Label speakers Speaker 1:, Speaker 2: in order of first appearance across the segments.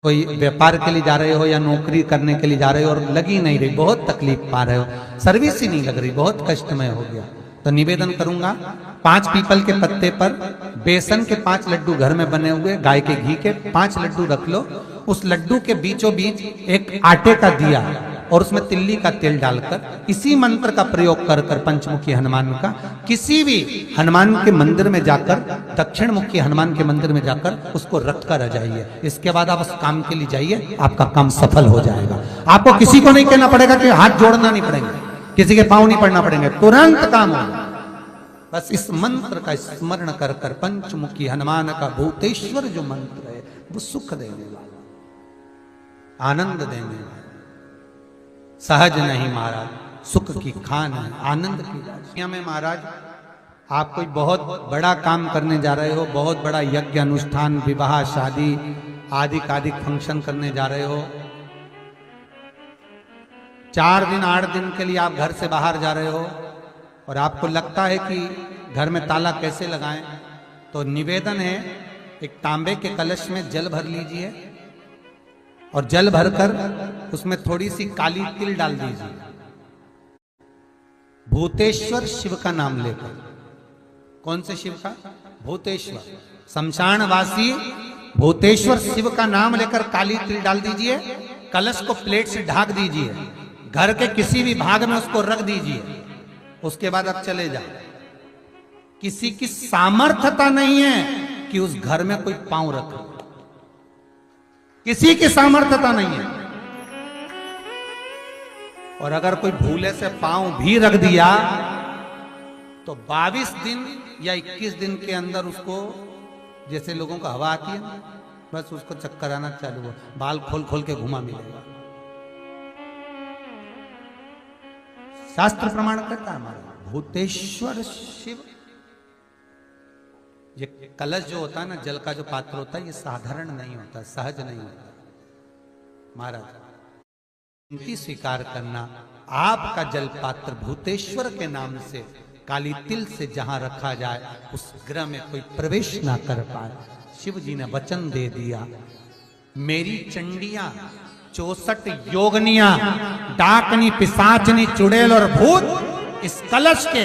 Speaker 1: कोई व्यापार के लिए जा रहे हो या नौकरी करने के लिए जा रहे हो और लगी नहीं रही, बहुत तकलीफ पा रहे हो, सर्विस ही नहीं लग रही, बहुत कष्टमय हो गया, तो निवेदन करूंगा 5 पीपल के पत्ते पर बेसन के 5 लड्डू घर में बने हुए गाय के घी के 5 लड्डू रख लो। उस लड्डू के बीचों बीच एक आटे का दिया और उसमें तिल्ली का तेल डालकर इसी मंत्र का प्रयोग कर कर पंचमुखी हनुमान का किसी भी हनुमान के मंदिर में जाकर, दक्षिण मुखी हनुमान के मंदिर में जाकर उसको रख कर आ जाइए। इसके बाद आप उस काम के लिए जाइए, आपका काम सफल हो जाएगा। आपको किसी को नहीं कहना पड़ेगा कि हाथ जोड़ना नहीं पड़ेंगे, किसी के पांव नहीं पड़ना पड़ेंगे, तुरंत काम होगा। बस इस मंत्र का स्मरण कर कर पंचमुखी हनुमान का भूतेश्वर जो मंत्र है वो सुख देने वाला, आनंद देने वाला, सहज नहीं महाराज, सुख की खान है, आनंद की राशि में। महाराज आप कोई बहुत बड़ा काम करने जा रहे हो, बहुत बड़ा यज्ञ अनुष्ठान, विवाह, शादी आदि फंक्शन करने जा रहे हो, 4 दिन 8 दिन के लिए आप घर से बाहर जा रहे हो और आपको लगता है कि घर में ताला कैसे लगाएं, तो निवेदन है एक तांबे के कलश में जल भर लीजिए और जल भरकर उसमें थोड़ी सी काली तिल डाल दीजिए। भूतेश्वर शिव का नाम लेकर, कौन से शिव का? भूतेश्वर, शमशानवासी भूतेश्वर शिव का नाम लेकर काली तिल डाल दीजिए, कलश को प्लेट से ढक दीजिए, घर के किसी भी भाग में उसको रख दीजिए। उसके बाद आप चले जाओ। किसी की सामर्थ्यता नहीं है कि उस घर में कोई पांव रखे, किसी की सामर्थ्यता नहीं है। और अगर कोई भूले से पांव भी रख दिया तो 22 दिन या 21 दिन के अंदर उसको, जैसे लोगों को हवा आती है ना, बस उसको चक्कर आना चालू हो, बाल खोल खोल के घुमा मिलेगा। शास्त्र प्रमाण करता है हमारा भूतेश्वर शिव। ये कलश जो होता है ना, जल का जो पात्र होता है, ये साधारण नहीं होता, सहज नहीं होता। महाराज विनती स्वीकार करना, आपका जल पात्र भूतेश्वर के नाम से काली तिल से जहां रखा जाए उस ग्रह में कोई प्रवेश ना कर पाए। शिव जी ने वचन दे दिया, मेरी चंडियां 64 योगनियां, डाकनी, पिशाचनी, चुड़ैल और भूत इस कलश के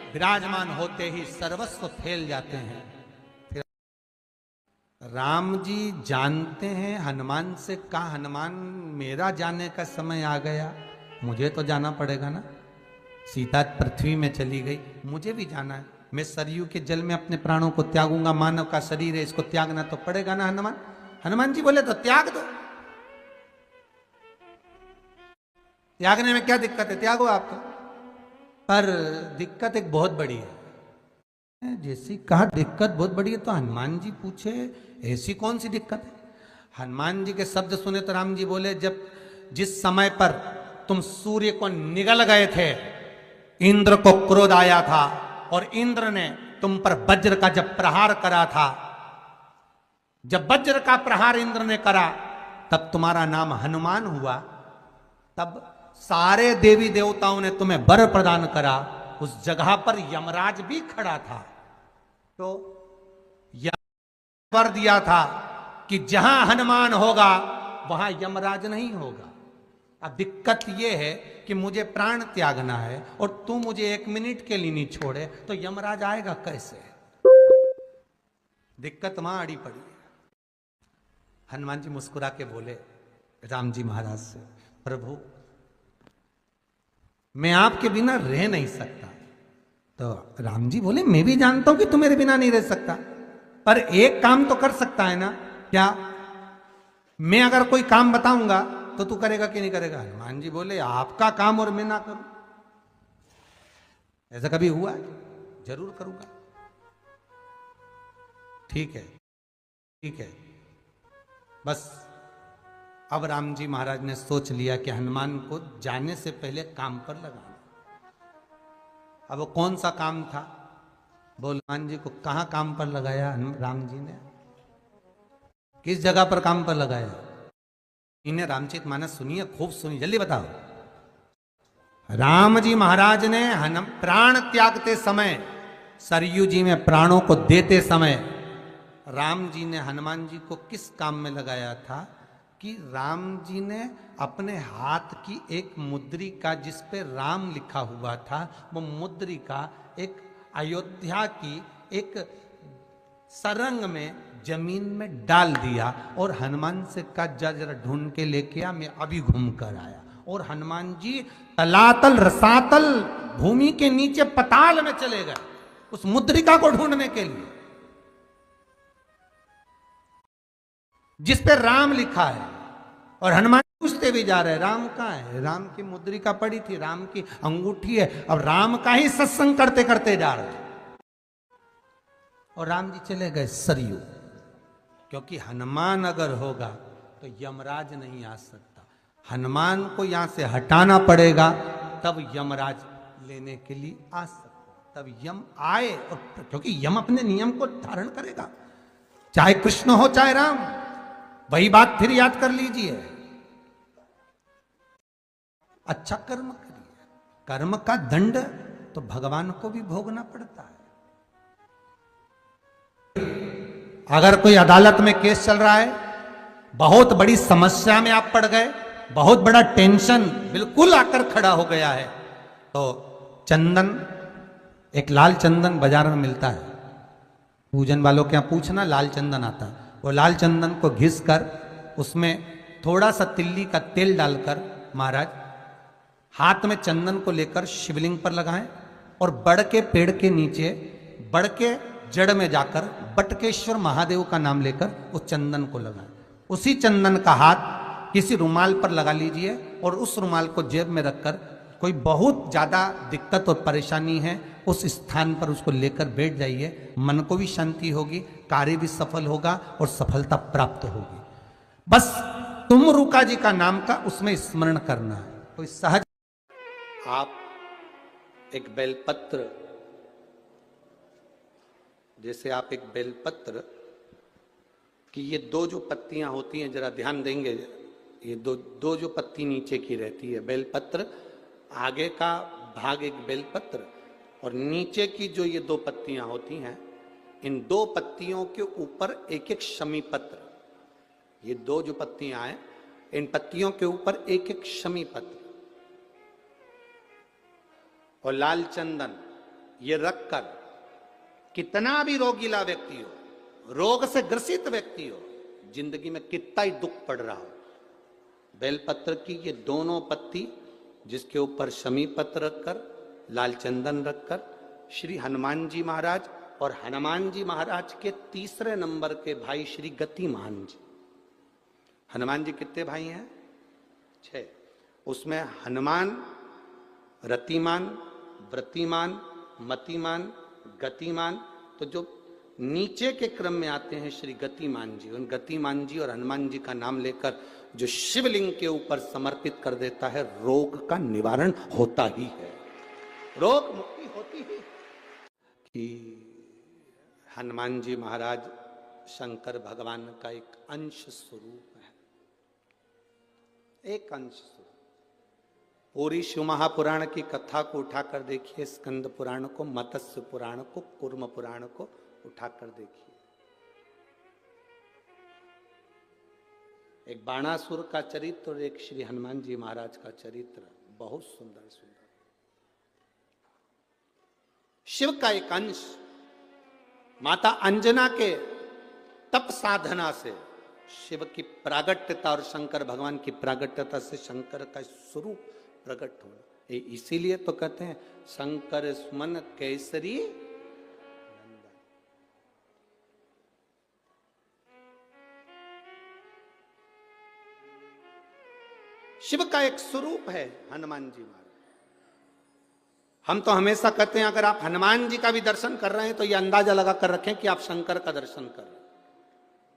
Speaker 1: विराजमान होते ही सर्वस्व फैल जाते हैं। फिर राम जी जानते हैं हनुमान से, कहा हनुमान मेरा जाने का समय आ गया, मुझे तो जाना पड़ेगा ना, सीता पृथ्वी में चली गई, मुझे भी जाना है, मैं सरयू के जल में अपने प्राणों को त्यागूंगा, मानव का शरीर है, इसको त्यागना तो पड़ेगा ना हनुमान। हनुमान जी बोले तो त्याग दो, त्यागने में क्या दिक्कत है, त्यागो आप तो। पर दिक्कत एक बहुत बड़ी है। जैसी कहा दिक्कत बहुत बड़ी है, तो हनुमान जी पूछे ऐसी कौन सी दिक्कत है? हनुमान जी के शब्द सुने तो राम जी बोले, जब जिस समय पर तुम सूर्य को निगल गए थे, इंद्र को क्रोध आया था और इंद्र ने तुम पर वज्र का जब प्रहार करा था, जब वज्र का प्रहार इंद्र ने करा तब तुम्हारा नाम हनुमान हुआ, तब सारे देवी देवताओं ने तुम्हें वर प्रदान करा। उस जगह पर यमराज भी खड़ा था, तो वर दिया था कि जहां हनुमान होगा वहां यमराज नहीं होगा। अब दिक्कत यह है कि मुझे प्राण त्यागना है और तू मुझे 1 मिनट के लिए नहीं छोड़े, तो यमराज आएगा कैसे? दिक्कत वहां अड़ी पड़ी। हनुमान जी मुस्कुरा के बोले राम जी महाराज से, प्रभु मैं आपके बिना रह नहीं सकता। तो राम जी बोले, मैं भी जानता हूं कि तू मेरे बिना नहीं रह सकता, पर एक काम तो कर सकता है ना। क्या? मैं अगर कोई काम बताऊंगा तो तू करेगा कि नहीं करेगा? हनुमान जी बोले, आपका काम और मैं ना करूं, ऐसा कभी हुआ है? जरूर करूंगा। ठीक है, ठीक है। बस अब राम जी महाराज ने सोच लिया कि हनुमान को जाने से पहले काम पर लगाना। अब वो कौन सा काम था? बोल हनुमान जी को कहां काम पर लगाया राम जी ने? किस जगह पर काम पर लगाया? इन्हें रामचरितमानस सुनिए, खूब सुनिए, जल्दी बताओ। राम जी महाराज ने प्राण त्यागते समय, सरयू जी में प्राणों को देते समय राम जी ने हनुमान जी को किस काम में लगाया था? कि राम जी ने अपने हाथ की एक मुद्रिका जिस पे राम लिखा हुआ था, वो मुद्रिका एक अयोध्या की एक सरंग में जमीन में डाल दिया और हनुमान से कहा जा जरा ढूंढ के लेके आ, मैं अभी घूम कर आया। और हनुमान जी तलातल रसातल भूमि के नीचे पताल में चले गए उस मुद्रिका को ढूंढने के लिए जिस पे राम लिखा है। और हनुमान पूछते भी जा रहे राम कहाँ है, राम की मुद्रिका पड़ी थी, राम की अंगूठी है। अब राम का ही सत्संग करते करते जा रहे थे और राम जी चले गए सरयू, क्योंकि हनुमान अगर होगा तो यमराज नहीं आ सकता। हनुमान को यहां से हटाना पड़ेगा तब यमराज लेने के लिए आ सकता, तब यम आए। और क्योंकि यम अपने नियम को धारण करेगा, चाहे कृष्ण हो चाहे राम। वही बात फिर याद कर लीजिए, अच्छा कर्म करिए, कर्म का दंड तो भगवान को भी भोगना पड़ता है। अगर कोई अदालत में केस चल रहा है, बहुत बड़ी समस्या में आप पड़ गए, बहुत बड़ा टेंशन बिल्कुल आकर खड़ा हो गया है, तो चंदन, एक लाल चंदन बाजार में मिलता है, पूजन वालों के यहां पूछना, लाल चंदन आता है। वो लाल चंदन को घिस कर उसमें थोड़ा सा तिल्ली का तेल डालकर महाराज हाथ में चंदन को लेकर शिवलिंग पर लगाएं और बड़ के पेड़ के नीचे, बड़ के जड़ में जाकर बटकेश्वर महादेव का नाम लेकर उस चंदन को लगाएं। उसी चंदन का हाथ किसी रुमाल पर लगा लीजिए और उस रुमाल को जेब में रखकर कोई बहुत ज्यादा दिक्कत और परेशानी है उस स्थान पर उसको लेकर बैठ जाइए। मन को भी शांति होगी, कार्य भी सफल होगा और सफलता प्राप्त होगी। बस तुम रुका जी का नाम का उसमें स्मरण करना है। कोई सहज आप एक बेलपत्र, जैसे आप एक बेलपत्र की ये दो जो पत्तियां होती हैं, जरा ध्यान देंगे, ये दो जो पत्ती नीचे की रहती है बेलपत्र, आगे का भाग एक बेलपत्र और नीचे की जो ये दो पत्तियां होती हैं, इन दो पत्तियों के ऊपर एक एक शमी पत्र, ये दो जो पत्तियां हैं इन पत्तियों के ऊपर एक एक शमी पत्र और लाल चंदन, ये रखकर कितना भी रोगीला व्यक्ति हो, रोग से ग्रसित व्यक्ति हो, जिंदगी में कितना ही दुख पड़ रहा हो, बेलपत्र की ये दोनों पत्ती जिसके ऊपर शमी पत्र रखकर, लाल चंदन रखकर श्री हनुमान जी महाराज और हनुमान जी महाराज के तीसरे नंबर के भाई श्री गतिमान जी, हनुमान जी कितने भाई हैं? 6। उसमें हनुमान, रतिमान, व्रतिमान, मतिमान, गतिमान, तो जो नीचे के क्रम में आते हैं श्री गतिमान जी, उन गतिमान जी और हनुमान जी का नाम लेकर जो शिवलिंग के ऊपर समर्पित कर देता है, रोग का निवारण होता ही है, रोग मुक्ति होती ही। कि हनुमान जी महाराज शंकर भगवान का एक अंश स्वरूप है, एक अंश स्वरूप। पूरी शिव महापुराण की कथा को उठाकर देखिए, स्कंद पुराण को, मत्स्य पुराण को, कूर्म पुराण को उठाकर देखिए। एक बाणासुर का चरित्र और एक श्री हनुमान जी महाराज का चरित्र, बहुत सुंदर सुंदर। शिव का एक अंश माता अंजना के तप साधना से शिव की प्रागट्यता और शंकर भगवान की प्रागट्यता से शंकर का स्वरूप प्रकट होना, इसीलिए तो कहते हैं शंकर सुमन केसरी नंदन। शिव का एक स्वरूप है हनुमान जी महाराज। हम तो हमेशा कहते हैं अगर आप हनुमान जी का भी दर्शन कर रहे हैं तो यह अंदाजा लगा कर रखें कि आप शंकर का दर्शन कर रहे हैं।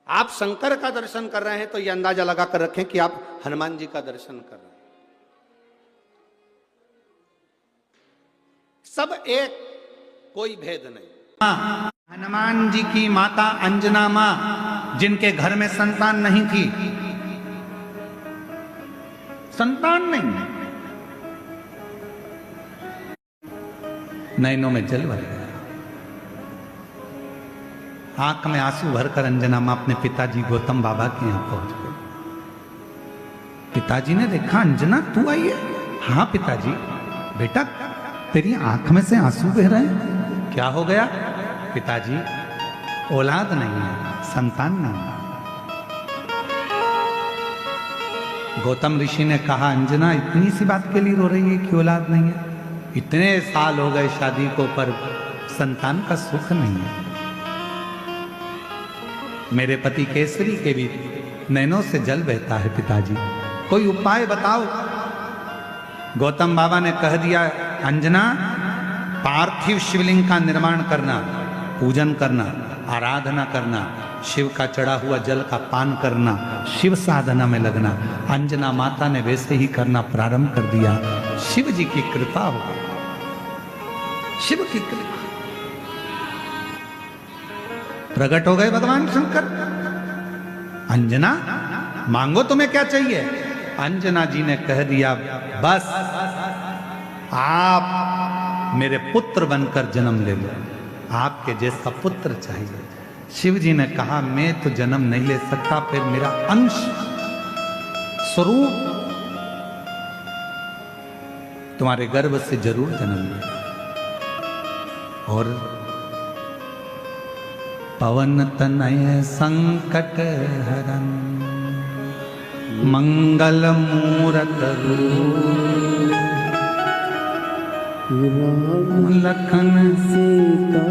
Speaker 1: आप शंकर का दर्शन कर रहे हैं तो यह अंदाजा लगा कर रखें कि आप हनुमान जी का दर्शन कर रहे हैं। सब एक, कोई भेद नहीं। हनुमान जी की माता अंजना मां, जिनके घर में संतान नहीं थी, संतान नहीं, नैनों में जल भर गया, आंख में आंसू भरकर अंजना मां अपने पिताजी गौतम बाबा के यहां पहुंच गए। पिताजी ने देखा, अंजना तू आई है? हाँ पिताजी। बेटा तेरी आंख में से आंसू बह रहे हैं, क्या हो गया? पिताजी औलाद नहीं है, संतान नहीं है। गौतम ऋषि ने कहा, अंजना इतनी सी बात के लिए रो रही है कि औलाद नहीं है? इतने साल हो गए शादी को, पर संतान का सुख नहीं है। मेरे पति केसरी के भी नैनों से जल बहता है पिताजी, कोई उपाय बताओ। गौतम बाबा ने कह दिया, अंजना पार्थिव शिवलिंग का निर्माण करना, पूजन करना, आराधना करना, शिव का चढ़ा हुआ जल का पान करना, शिव साधना में लगना। अंजना माता ने वैसे ही करना प्रारंभ कर दिया। शिव जी की कृपा हो, शिव की कृपा, प्रकट हो गए भगवान शंकर। अंजना मांगो तुम्हें क्या चाहिए? अंजना जी ने कह दिया, बस आप मेरे पुत्र बनकर जन्म ले लो, आपके जैसा पुत्र चाहिए। शिव जी ने कहा, मैं तो जन्म नहीं ले सकता, फिर मेरा अंश स्वरूप तुम्हारे गर्भ से जरूर जन्म ले। और पवन तनय संकट हरन मंगल मूरत रूप, लखन
Speaker 2: सीता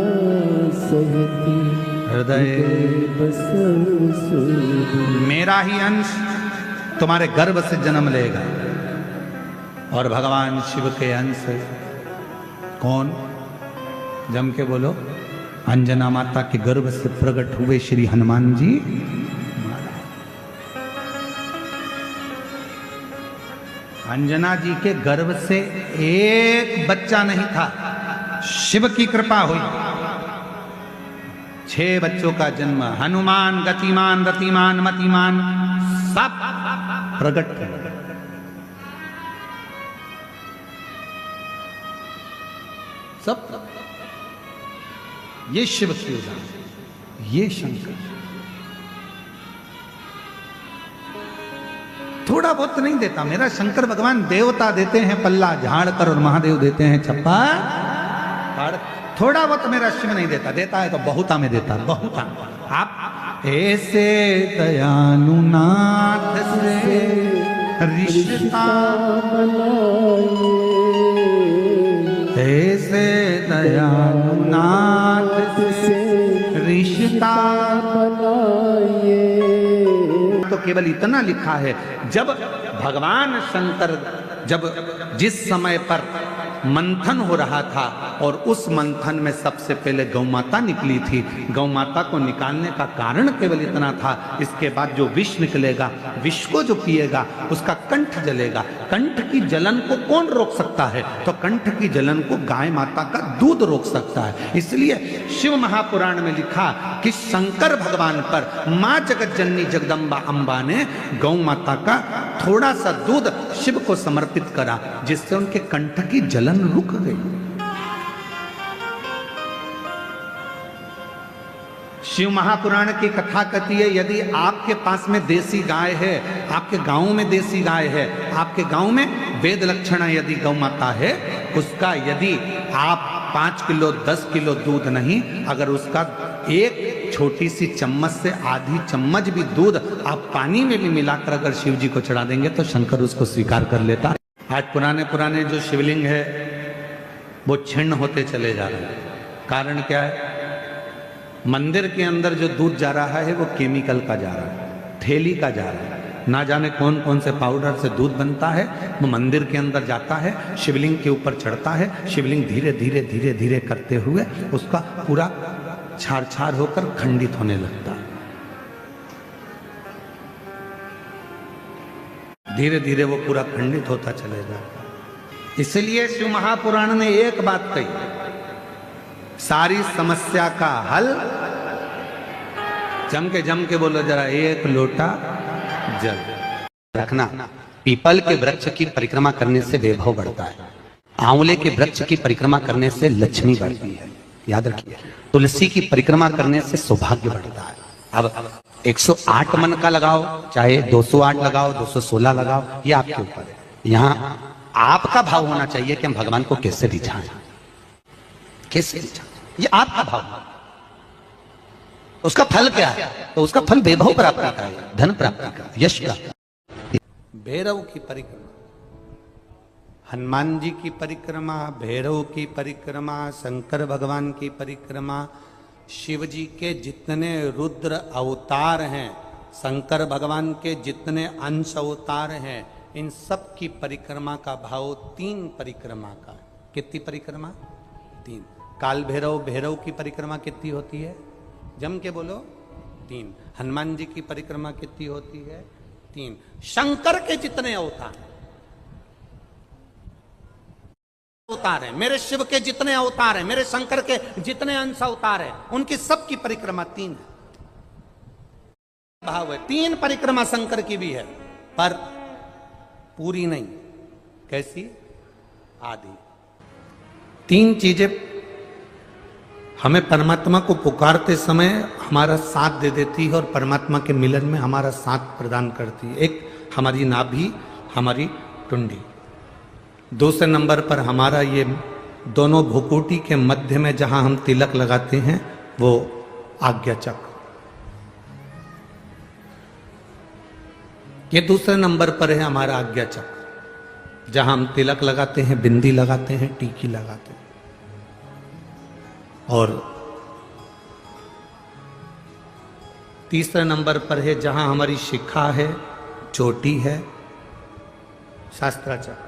Speaker 2: सहित
Speaker 1: हृदय मेरा ही अंश तुम्हारे गर्भ से जन्म लेगा। और भगवान शिव के अंश कौन? जम के बोलो। अंजना माता के गर्भ से प्रकट हुए श्री हनुमान जी। अंजना जी के गर्भ से एक बच्चा नहीं था, शिव की कृपा हुई। 6 बच्चों का जन्म, हनुमान, गतिमान, रतिमान, मतिमान, सब प्रकट कर। सब ये शिव की उदाहरण, ये शंकर। थोड़ा बहुत नहीं देता मेरा शंकर भगवान, देवता देते हैं पल्ला झाड़ कर और महादेव देते हैं छप्पा फाड़। थोड़ा बहुत मेरा शिव नहीं देता, देता है तो बहुता में देता, बहुता। आप ऐसे दयालु नाथ से रिश्ता बनाइए, ऐसे दयालु नाथ से रिश्ता बनाइए। तो केवल इतना लिखा है, जब भगवान शंकर जिस समय पर मंथन हो रहा था और उस मंथन में सबसे पहले गौ माता निकली थी, गौ माता को निकालने का कारण केवल इतना था, इसके बाद जो विष निकलेगा, विष को जो पिएगा उसका कंठ जलेगा। कंठ की जलन को कौन रोक सकता है? तो कंठ की जलन को गाय माता का दूध रोक सकता है। इसलिए शिव महापुराण में लिखा कि शंकर भगवान पर मां जगत जननी जगदम्बा अंबा ने गौ माता का थोड़ा सा दूध शिव को समर्पित करा, जिससे उनके कंठ की जलन रुक गई। शिव महापुराण की कथा कहती है, यदि आपके पास में देसी गाय है, आपके गांव में देसी गाय है, आपके गांव में वेद लक्षणा यदि गौ माता है, उसका यदि आप 5 किलो 10 किलो दूध नहीं, अगर उसका एक छोटी सी चम्मच से आधी चम्मच भी दूध आप पानी में भी मिलाकर अगर शिव जी को चढ़ा देंगे तो शंकर उसको स्वीकार कर लेता। आज पुराने जो शिवलिंग है वो छिन्न होते चले जा रहे हैं। कारण क्या है? मंदिर के अंदर जो दूध जा रहा है वो केमिकल का जा रहा है, थैली का जा रहा है। ना जाने कौन कौन से पाउडर से दूध बनता है, वो मंदिर के अंदर जाता है, शिवलिंग के ऊपर चढ़ता है। शिवलिंग धीरे धीरे धीरे धीरे करते हुए उसका पूरा छार छार होकर खंडित होने लगता है। धीरे धीरे वो पूरा खंडित होता चलेगा। इसलिए शिव महापुराण ने एक बात कही, सारी समस्या का हल, जम के बोलो जरा, एक लोटा जल रखना। पीपल के वृक्ष की परिक्रमा करने से वैभव बढ़ता है, आंवले के वृक्ष की परिक्रमा करने से लक्ष्मी बढ़ती है, याद रखिए। तुलसी की परिक्रमा करने से सौभाग्य बढ़ता है। अब 108 मन का लगाओ, चाहे 208 लगाओ, 216 लगाओ, ये आपके ऊपर है। यहां आपका भाव होना चाहिए कि हम भगवान को कैसे रिझाएं, कैसे रिझाएं, ये आपका भाव है। उसका फल क्या है? तो उसका फल वैभव प्राप्ति का है, धन प्राप्ति का, यश का। भैरव की परिक्रमा, हनुमान जी की परिक्रमा, भैरव की परिक्रमा, शंकर भगवान की परिक्रमा, शिव जी के जितने रुद्र अवतार हैं, शंकर भगवान के जितने अंश अवतार हैं, इन सब की परिक्रमा का भाव 3 परिक्रमा का। कितनी परिक्रमा? 3। काल भैरव, भैरव की परिक्रमा कितनी होती है? जम के बोलो, 3। हनुमान जी की परिक्रमा कितनी होती है? 3। शंकर के जितने अवतार है, मेरे शिव के जितने अवतार हैं, मेरे शंकर के जितने अंश अवतार हैं, उनकी सबकी परिक्रमा 3 है। भाव है 3 परिक्रमा शंकर की भी है, पर पूरी नहीं। कैसी? आधी। 3 चीजें हमें परमात्मा को पुकारते समय हमारा साथ दे देती है और परमात्मा के मिलन में हमारा साथ प्रदान करती है। एक हमारी नाभि, हमारी टुंडी। दूसरे नंबर पर हमारा ये दोनों भुकुटी के मध्य में जहां हम तिलक लगाते हैं वो आज्ञा चक्र। ये दूसरे नंबर पर है हमारा आज्ञा चक्र, जहां हम तिलक लगाते हैं, बिंदी लगाते हैं, टीकी लगाते हैं। और तीसरे नंबर पर है जहां हमारी शिखा है, चोटी है, शास्त्राचक्र।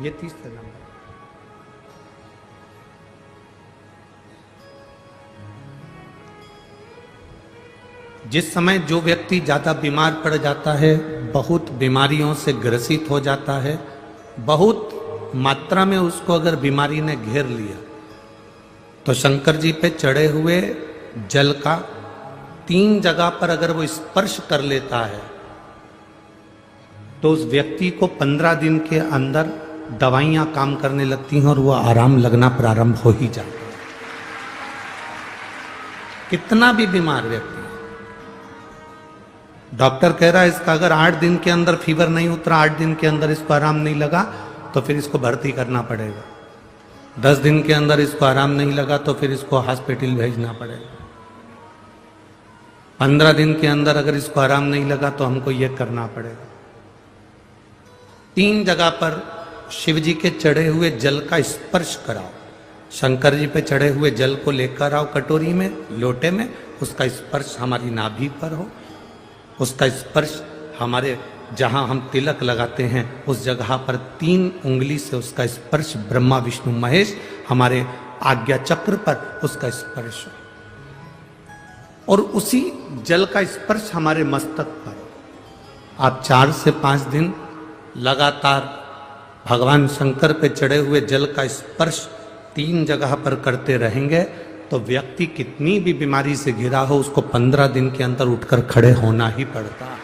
Speaker 1: ये तीसरा नंबर। जिस समय जो व्यक्ति ज्यादा बीमार पड़ जाता है, बहुत बीमारियों से ग्रसित हो जाता है, बहुत मात्रा में उसको अगर बीमारी ने घेर लिया, तो शंकर जी पे चढ़े हुए जल का 3 जगह पर अगर वो स्पर्श कर लेता है, तो उस व्यक्ति को 15 दिन के अंदर दवाइयां काम करने लगती हैं और वो आराम लगना प्रारंभ हो ही जाता है। कितना भी बीमार व्यक्ति, डॉक्टर कह रहा है इसका अगर 8 दिन के अंदर फीवर नहीं उतरा, 8 दिन के अंदर इसको आराम नहीं लगा, तो फिर इसको भर्ती करना पड़ेगा। 10 दिन के अंदर इसको आराम नहीं लगा तो फिर इसको हॉस्पिटल भेजना पड़ेगा। 15 दिन के अंदर अगर इसको आराम नहीं लगा तो हमको यह करना पड़ेगा। 3 जगह पर शिव जी के चढ़े हुए जल का स्पर्श कराओ। शंकर जी पे चढ़े हुए जल को लेकर आओ कटोरी में, लोटे में, उसका स्पर्श हमारी नाभि पर हो, उसका स्पर्श हमारे जहां हम तिलक लगाते हैं उस जगह पर 3 उंगली से उसका स्पर्श, ब्रह्मा विष्णु महेश हमारे आज्ञा चक्र पर उसका स्पर्श हो, और उसी जल का स्पर्श हमारे मस्तक पर। आप 4 से 5 दिन लगातार भगवान शंकर पे चढ़े हुए जल का स्पर्श 3 जगह पर करते रहेंगे तो व्यक्ति कितनी भी बीमारी से घिरा हो, उसको 15 दिन के अंदर उठकर खड़े होना ही पड़ता है।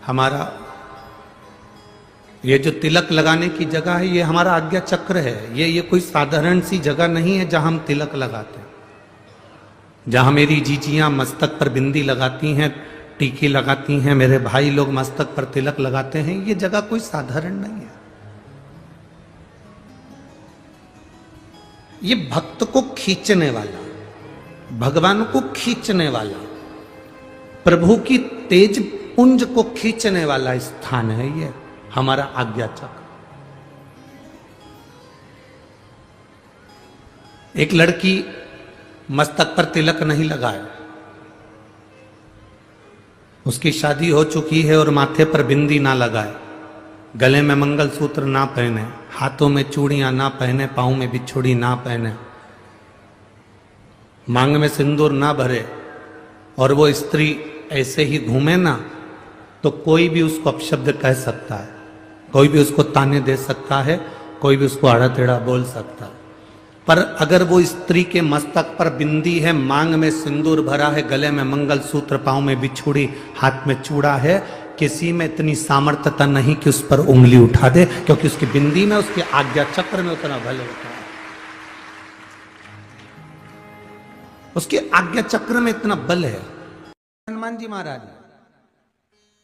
Speaker 1: हमारा ये जो तिलक लगाने की जगह है, ये हमारा आज्ञा चक्र है। ये कोई साधारण सी जगह नहीं है जहां हम तिलक लगाते हैं। जहां मेरी जीजियां मस्तक पर बिंदी लगाती हैं, टीकी लगाती हैं, मेरे भाई लोग मस्तक पर तिलक लगाते हैं, ये जगह कोई साधारण नहीं है। ये भक्त को खींचने वाला, भगवान को खींचने वाला, प्रभु की तेज पुंज को खींचने वाला स्थान है ये हमारा आज्ञा चक्र। एक लड़की मस्तक पर तिलक नहीं लगाए, उसकी शादी हो चुकी है और माथे पर बिंदी ना लगाए, गले में मंगलसूत्र ना पहने, हाथों में चूड़ियां ना पहने, पांव में बिछुड़ी ना पहने, मांग में सिंदूर ना भरे, और वो स्त्री ऐसे ही घूमे ना, तो कोई भी उसको अपशब्द कह सकता है, कोई भी उसको ताने दे सकता है, कोई भी उसको आड़ा टेढ़ा बोल सकता है। पर अगर वो स्त्री के मस्तक पर बिंदी है, मांग में सिंदूर भरा है, गले में मंगलसूत्र, पांव में बिछुड़ी, हाथ में चूड़ा है, किसी में इतनी सामर्थ्यता नहीं कि उस पर उंगली उठा दे, क्योंकि उसकी बिंदी में, उसके आज्ञा चक्र में उतना बल होता है, उसके आज्ञा चक्र में इतना बल है। हनुमान जी महाराज,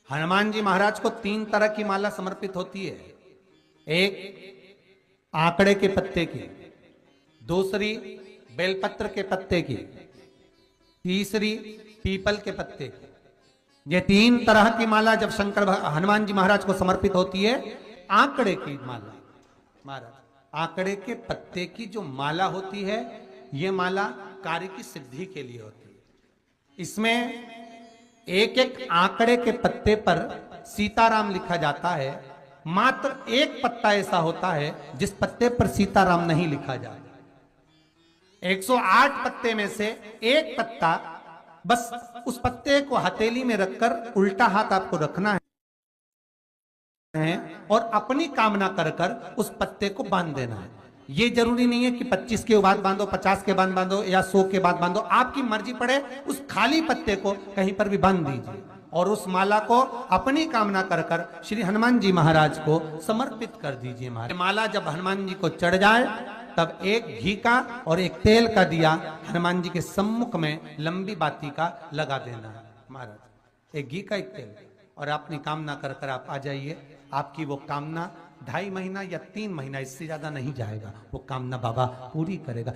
Speaker 1: हनुमान जी महाराज को 3 तरह की माला समर्पित होती है। एक आंकड़े के पत्ते की, दूसरी बेलपत्र के पत्ते की, तीसरी पीपल के पत्ते की। ये 3 तरह की माला जब हनुमान जी महाराज को समर्पित होती है। आंकड़े की माला, महाराज आंकड़े के पत्ते की जो माला होती है, ये माला कार्य की सिद्धि के लिए होती है। इसमें एक एक आंकड़े के पत्ते पर सीताराम लिखा जाता है। मात्र एक पत्ता ऐसा होता है जिस पत्ते पर सीताराम नहीं लिखा जाता। 108 पत्ते में से एक पत्ता, बस उस पत्ते को हथेली में रखकर उल्टा हाथ आपको रखना है और अपनी कामना कर कर उस पत्ते को बांध देना है। ये जरूरी नहीं है कि 25 के बाद बांधो, 50 के बाद बांधो या 100 के बाद बांधो, आपकी मर्जी पड़े। उस खाली पत्ते को कहीं पर भी बांध दीजिए और उस माला को अपनी कामना कर कर श्री हनुमान जी महाराज को समर्पित कर दीजिए। माला जब हनुमान जी को चढ़ जाए तब एक घी का और एक तेल का दिया हनुमान जी के सम्मुख में लंबी बाती का लगा देना है महाराज। एक घी का, एक तेल, और अपनी कामना कर कर आप आ जाइए। आपकी वो कामना 2.5 महीना या 3 महीना, इससे ज्यादा नहीं जाएगा, वो कामना बाबा पूरी करेगा।